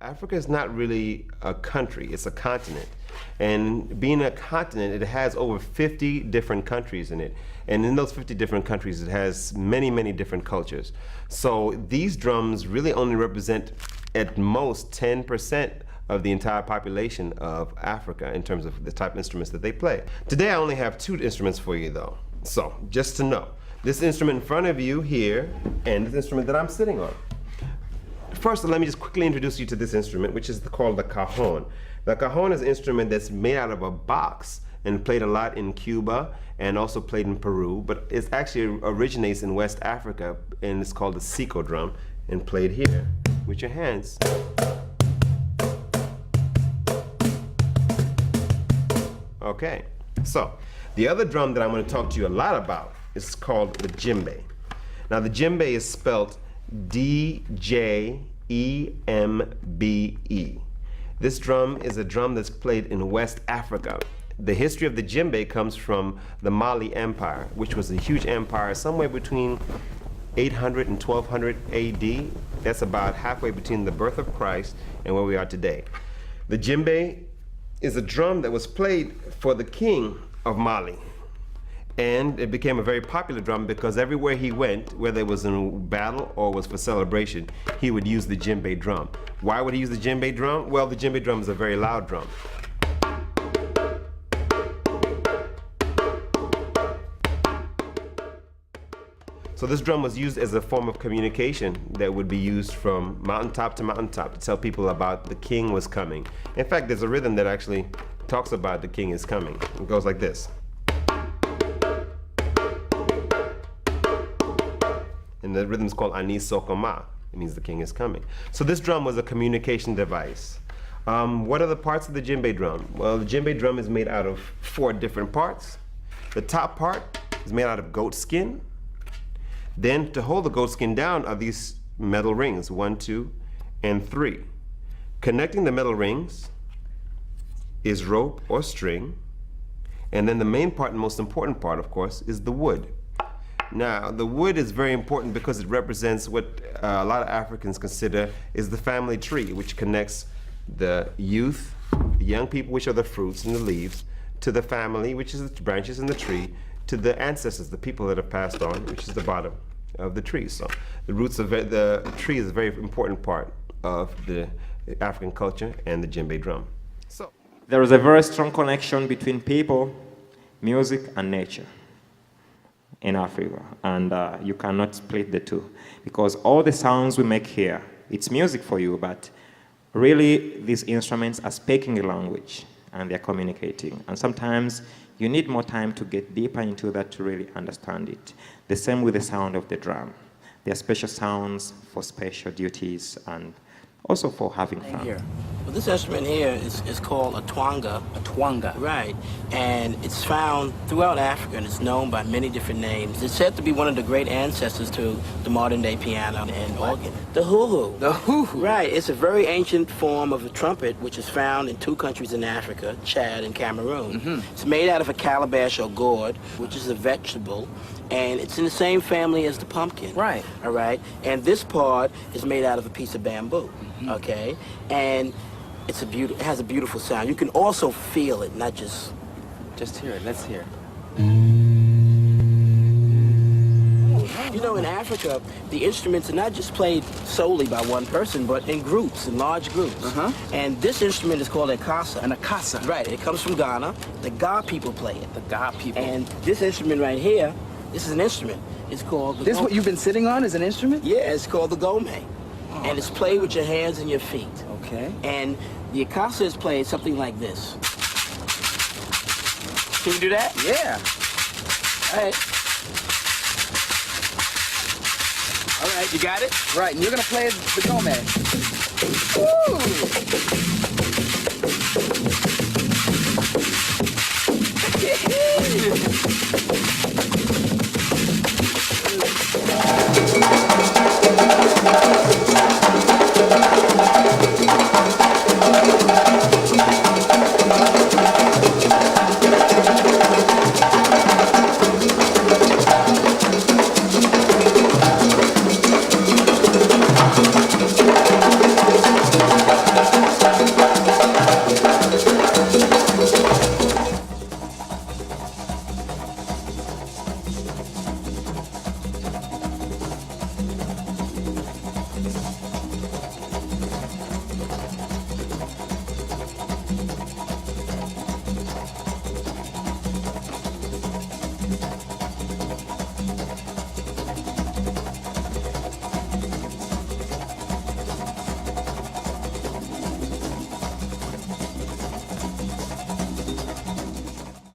Africa is not really a country, it's a continent. And being a continent, it has over 50 different countries in it. And in those 50 different countries, it has many, many different cultures. So these drums really only represent at most 10% of the entire population of Africa in terms of the type of instruments that they play. Today I only have 2 instruments for you though. So just to know, this instrument in front of you here and this instrument that I'm sitting on. First, let me just quickly introduce you to this instrument, which is called the cajon. The cajon is an instrument that's made out of a box and played a lot in Cuba and also played in Peru, but it actually originates in West Africa, and it's called the Seco drum and played here with your hands. Okay, so the other drum that I'm going to talk to you a lot about is called the djembe. Now the djembe is spelled D-J-E-M-B-E. This drum is a drum that's played in West Africa. The history of the djembe comes from the Mali Empire, which was a huge empire somewhere between 800 and 1200 AD. That's about halfway between the birth of Christ and where we are today. The djembe is a drum that was played for the king of Mali. And it became a very popular drum because everywhere he went, whether it was in battle or was for celebration, he would use the djembe drum. Why would he use the djembe drum? Well, the djembe drum is a very loud drum. So this drum was used as a form of communication that would be used from mountaintop to mountaintop to tell people about the king was coming. In fact, there's a rhythm that actually talks about the king is coming. It goes like this. And the rhythm is called Anis Sokoma. It means the king is coming. So this drum was a communication device. What are the parts of the djembe drum? Well, the djembe drum is made out of 4 different parts. The top part is made out of goat skin. Then to hold the goat skin down are these metal rings, 1, 2, and 3. Connecting the metal rings is rope or string. And then the main part and most important part, of course, is the wood. Now, the wood is very important because it represents what a lot of Africans consider is the family tree, which connects the youth, the young people, which are the fruits and the leaves, to the family, which is the branches in the tree, to the ancestors, the people that have passed on, which is the bottom of the tree. So the roots of the tree is a very important part of the African culture and the djembe drum. So there is a very strong connection between people, music, and nature in Africa, and you cannot split the two, because all the sounds we make here, it's music for you, but really these instruments are speaking a language and they're communicating, and sometimes you need more time to get deeper into that to really understand it. The same with the sound of the drum. There are special sounds for special duties and also for having fun. Here. Well, this instrument here is called a twanga. A twanga. Right. And it's found throughout Africa and it's known by many different names. It's said to be one of the great ancestors to the modern day piano and organ. The hoo-hoo. The hoo-hoo. Right. It's a very ancient form of a trumpet which is found in 2 countries in Africa, Chad and Cameroon. Mm-hmm. It's made out of a calabash or gourd, which is a vegetable, and it's in the same family as the pumpkin. Right. All right. And this part is made out of a piece of bamboo. Okay, and it has a beautiful sound. You can also feel it, not just hear it. Let's hear it. You know, in Africa, the instruments are not just played solely by one person, but in groups, in large groups. And this instrument is called a kasa. An akasa. Right. It comes from Ghana. The Ga people play it. The Ga people. And this instrument right here, this is an instrument. It's called the This what you've been sitting on is an instrument? Yeah, it's called the gome. And it's played with your hands and your feet. Okay. And the akasa is played something like this. Can you do that? Yeah. All right. All right, you got it? Right, and you're gonna play the gome. Woo!